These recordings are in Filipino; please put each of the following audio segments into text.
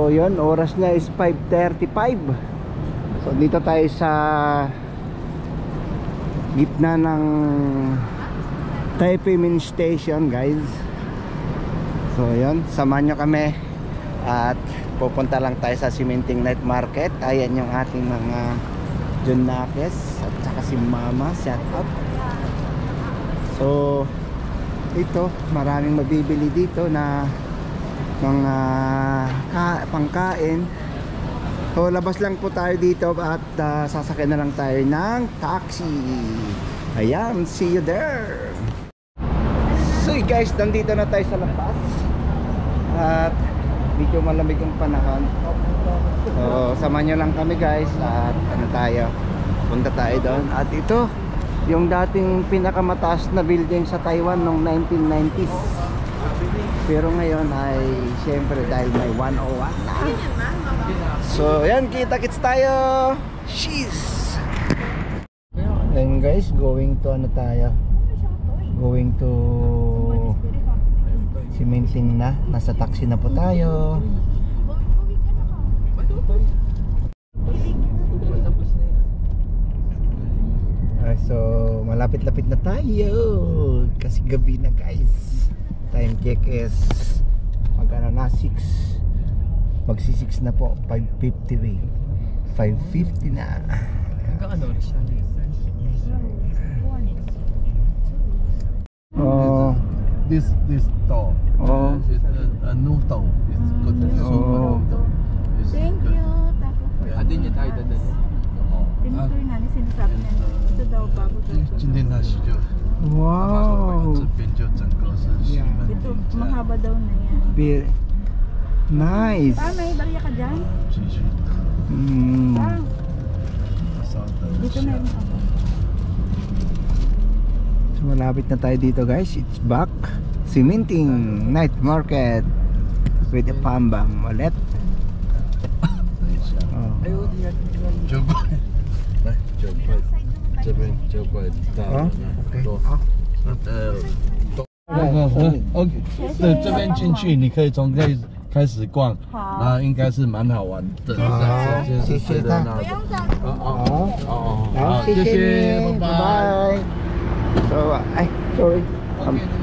So yun, oras niya is 5:35. So dito tayo sa gitna ng Taipei Main Station, guys. So yun, samahan nyo kami at pupunta lang tayo sa Siminting Night Market. Ayan yung ating mga Junakes at saka si Mama, shout out. So ito, maraming mabibili dito na mga pangkain. So labas lang po tayo dito at sasakyan na lang tayo ng taxi. Ayan, see you there. So guys, nandito na tayo sa labas at medyo malamig yung panahon. So samahan nyo lang kami guys at ano tayo, punta tayo doon. At ito yung dating pinakamataas na building sa Taiwan noong 1990s. Pero ngayon ay syempre dahil may 101 na. So yan, kita-kits tayo. Sheesh. And guys, going to ano tayo, going to Siminting na. Nasa taxi na po tayo. So malapit-lapit na tayo kasi gabi na guys. Time check is magkano na, 6, magsi-6 na po, 5:50 5:50 na. Oh, this door. Oh, a new door. It's good. Oh. Thank you. Adin niya tayo dadal. Tinutuloy na ni sinasabi niya. Ito daw bago daw. 今天他是就 wow. 这边就整个是西门 Ito, 町这样 mahaba daw na yan. Nice. Ah, may barya ka dyan? 继续 Ah, 稍等一 dito 下 meron ako. So malapit na tayo dito guys. It's back Siminting Night Market with a Pambang ulit. 等一下 Oh. 9块来9块这边9块大的 Okay. 多 Oh. OK 对这边进去你可以从这里开始逛好那应该是蛮好玩的谢谢他好谢谢拜拜 Bye. So, ay, sorry.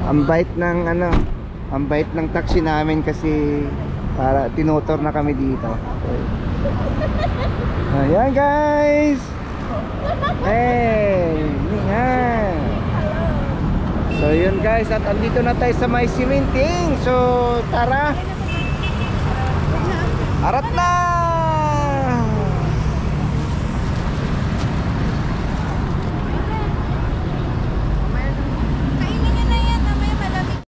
Ang bait ng ano, ang bait ng taxi namin kasi para tinotor na kami dito. Ayan guys. Hey, ningan. So yun guys, at andito na tayo sa may Siminting. So tara. Arat na. Kainin niyo na yan, mamaya malamig.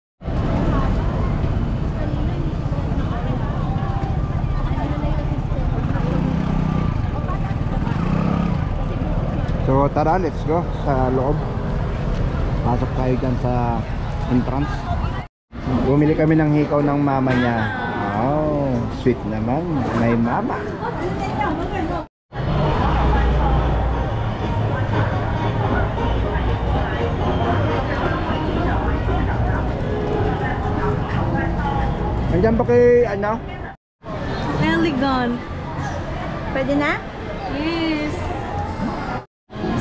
So tara, let's go sa loob. Pasok tayo dyan sa entrance. Bumili kami ng hikaw ng mama niya. Oh, sweet naman. May mama. Nandiyan ba kay ano? Elegant. Pwede na? Yes.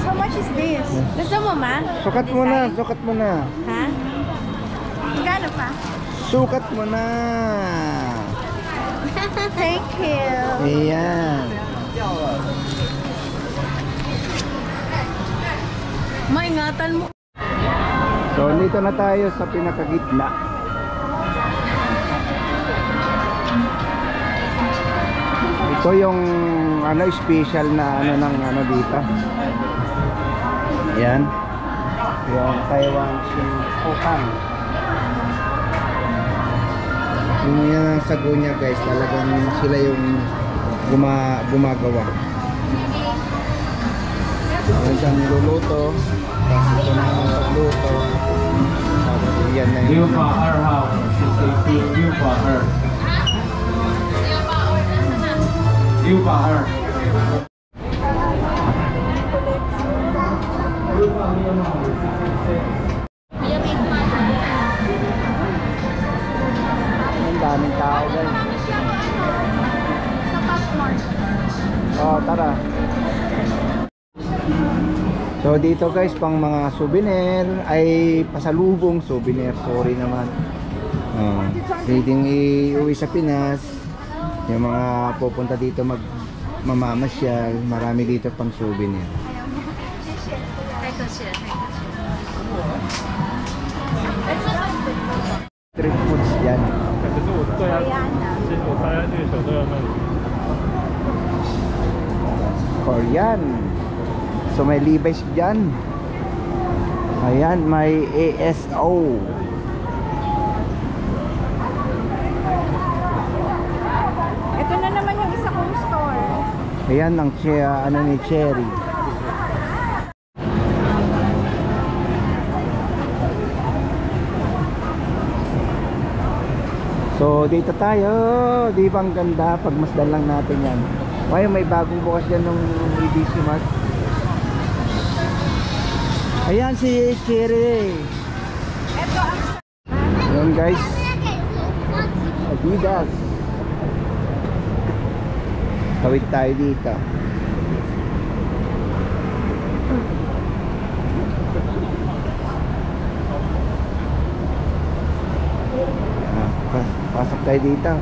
How much is this? Gusto mo, ma? Sukat mo na, sukat mo na. Ha? Magkano pa? Sukat mo na. Thank you. Ayan. Maingatan mo. So dito na tayo sa pinakagitna. Ito yung ano, special na ano ng ano dito. Ayan. Yung Taiwan Shinpokang. Yung yan ang sago niya guys, talagang sila yung gumagawa. Ayan siyang niluluto. Tapos ito na ang pagluto. Tapos yan na yung 6号682 682 ang daming tao guys. tara. So dito guys, pang mga souvenir, ay pasalubong souvenir, sorry naman. Pwedeng iuwi sa Pinas. Yung mga pupunta dito mamamasyal, marami dito pang souvenir. Street foods yan. Korean. So may Levi's dyan. Ayan, may ASO. Ito na naman yung isa kong store. Ayan ang ano ni Cherry. So dito tayo, di ba ang ganda? Pagmasdan lang natin yan. Ay, may bagong bukas dyan ng EDC Mart. Ayan si Cherry. Ito ang... Ayan guys, Adidas. Tawid tayo dito. Pasok tayo dito.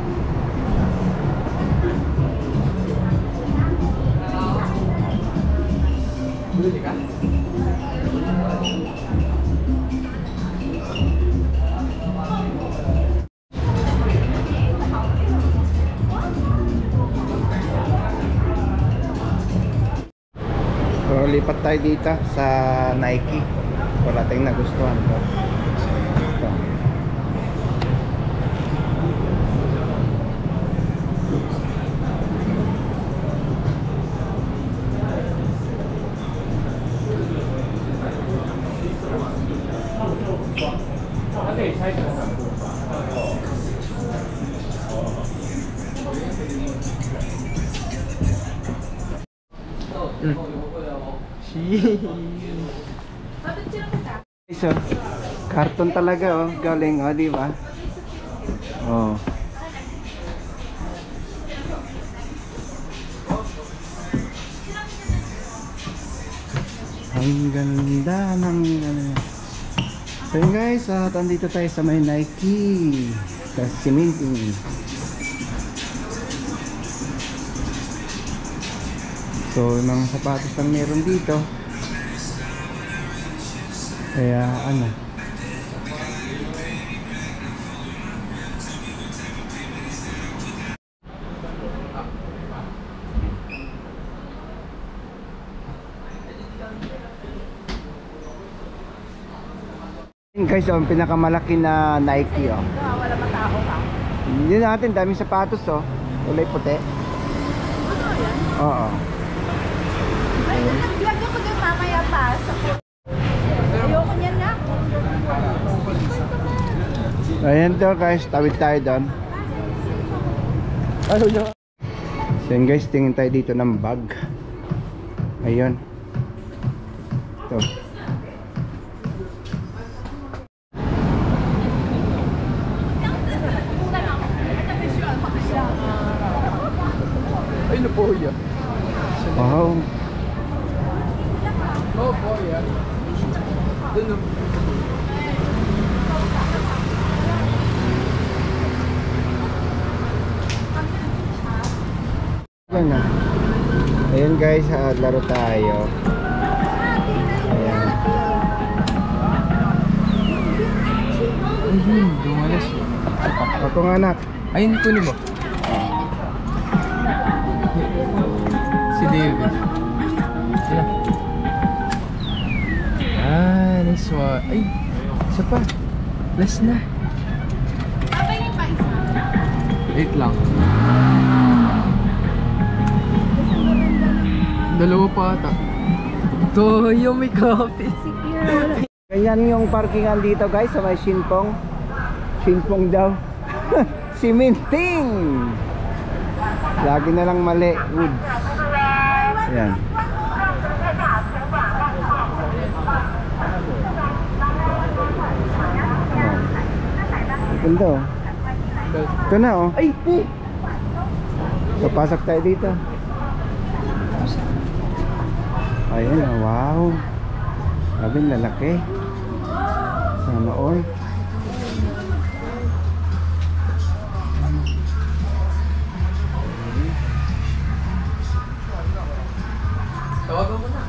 So, lipat tayo dito sa Nike. Wala tayong nagustuhan ko. Ito. So, karton talaga oh, galing oh, di ba? Oh. Ang ganda ng ano. So yun guys, andito tayo sa may Nike sa cementing. So yung mga sapatos lang meron dito. Kaya ano, guys, ang pinakamalaki na Nike oh. Wala matao ka. Hindi natin, daming sapatos oh. Kulay puti. Oo. Ay, nag-vlog ako din mamaya pa. Ayoko niyan na. Ayan to guys, tawid tayo doon. So yun guys, tingin tayo dito ng bag. Ayun. Ito. Ay, no po yan. Wow. Oh, po yan. Doon no. Ayan na. Ayun guys, laro tayo. Ayan. Dumalas yun. Ako nga anak. Ayun, kunin mo. Si David. Sila. Ah, nice one. Ay, isa pa. Last na. Wait lang. Dalawa pa ata. Ito, yung may coffee. Ganyan yung parkingan dito guys sa may Shinpong. Shinpong daw. Cementing. Lagi na lang mali. Wood. Ayan. Ganda oh. Ito na oh. Ay! So pasok tayo dito. Ayan, oh, wow. Grabe, lalaki. Sana all. Tawagan mo na.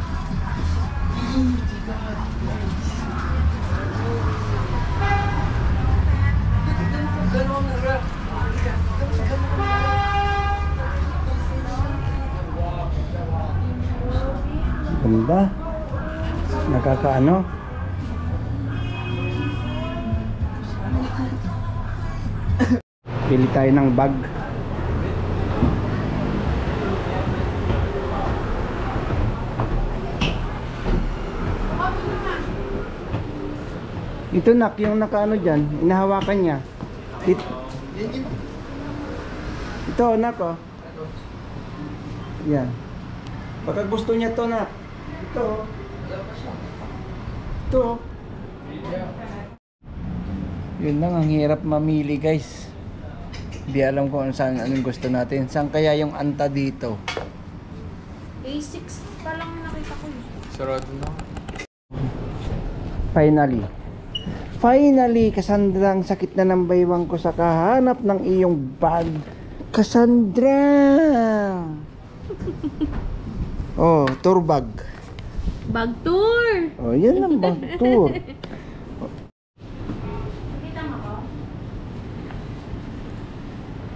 Ganda. Nakakaano. Pili tayo ng bag. Ito nak, yung nakaano dyan, inahawakan niya. Ito nak, oh. Yan. Baka gusto niya to nak. Ito. Ito. Yun lang, ang hirap mamili guys. Di alam ko saan anong gusto natin. Saan kaya yung anta dito? A6 pa lang nakita ko. Sarado na. Finally, Cassandra, ang sakit na ng baywang ko sa kahanap ng iyong bag. Cassandra! Oh, tour bag. Bag tour! Oh, yan ang bag tour. Kita mo ko?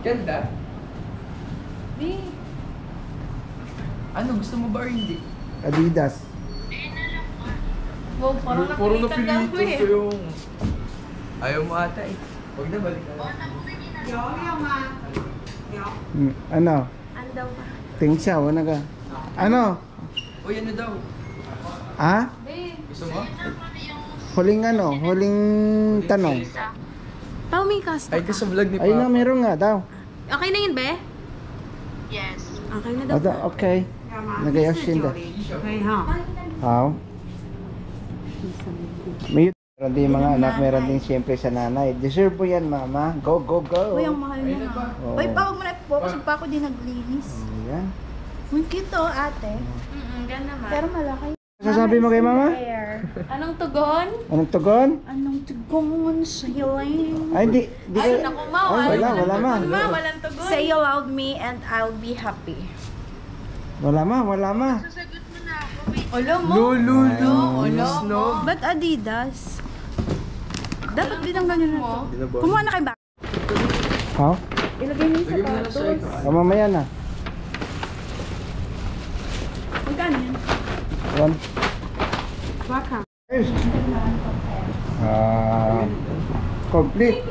Ganda. Di. Ano, gusto mo ba or hindi? Adidas. Wow, parang Puro napilitan lang ko napilitan ko eh. yung... Ayaw mo ata eh. Huwag na, balik na. Ano? Ano daw ba? Tingin siya, wala ka. Ano? Uy, ano daw? Ha? Di. Gusto mo? Huling ano? Huling tanong. Pao may custom. Ay, ka sa vlog ni Ayun na, Papa. meron nga daw. Okay na yun, be? Yes. Okay na daw. Okay. Nagayos yun daw. How? May meron din mga anak, meron din siyempre sa nanay. Deserve mo yan, mama. Go, go, go. Uy, ang mahal niya nga. Oo. Uy, pawag mo na po. Kasi pa ako din naglinis. Ayan. Ang cute to, ate. Ganda naman. Pero malaki. Sasabi mo kay mama? Hair. Anong tugon? Anong tugon? Anong tugon sa hiling? Ay, di Ay, ka. naku, ma. Ay, wala ma. Ma, walang tugon. Say you loved me and I'll be happy. Wala ma. Ulo mo. Lulu. No. Ba't Adidas? Dapat din ang ganyan na to. Kumuha na kay ba? Ha? Ilagay mo yung Lagyan mo na sa sapatos. ikaw. O, mamaya na. Magkano yan? One. Baka. Complete.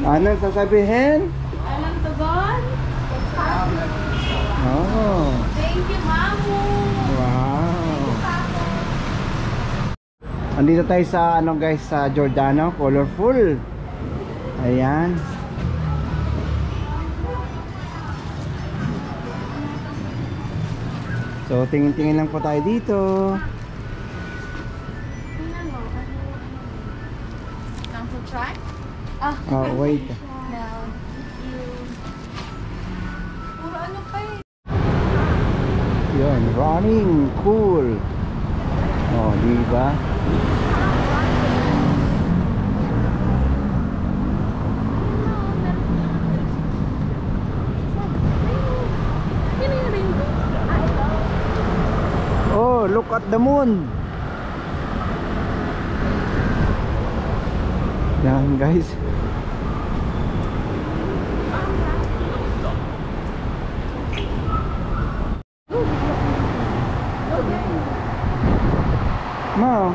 Ano sasabihin? Anong tugon? Oh. Thank you, Mamu. Wow. Andito tayo sa ano guys, sa Giordano, colorful. Ayan. So tingin-tingin lang po tayo dito. Tingnan mo. Come to try? Oh, wait. No. Puro ano pa eh. Yun, running cool. Oh, di ba? Oh, look at the moon. Yan guys. Ma.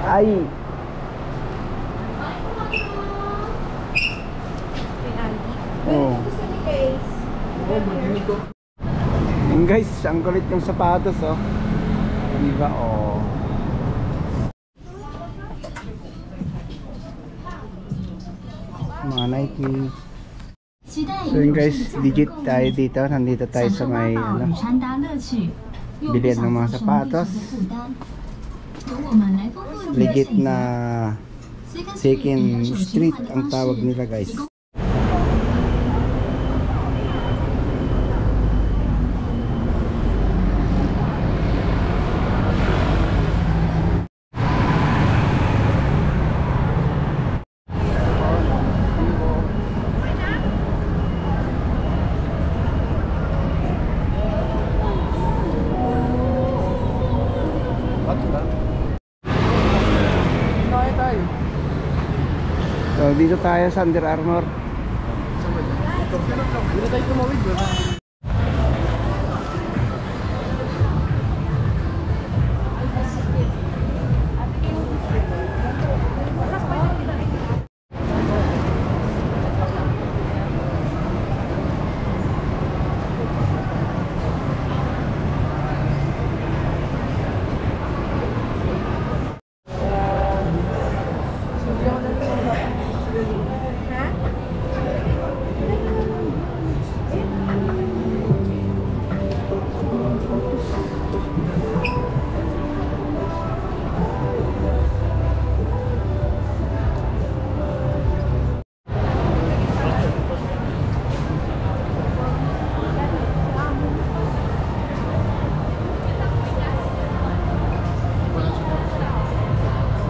Ay. Oh. Yan guys, ang kulit yung sapatos oh. Diba oh. Mga Nike. So yun guys, legit tayo dito. Nandito tayo sa may ano, bilihan ng mga sapatos. Legit na Second Street ang tawag nila guys. Dito tayo sa Under Armour. Dito tayo tumawid ba?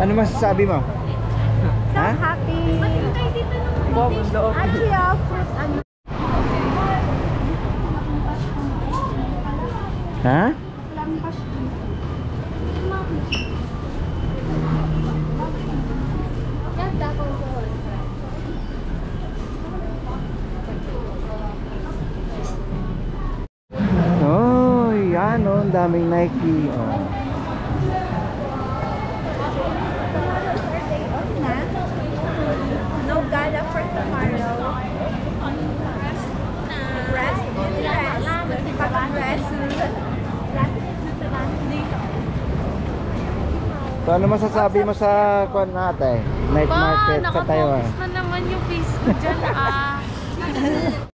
Ano masasabi mo? So Ha? happy. Actually, fruit ano. Ha? Oh, yan oh, ang daming Nike. Oh. No gala for tomorrow. Rest. So ano masasabi mo sa kwan natin? Night market sa Taiwan. na naman yung face ko dyan, ah.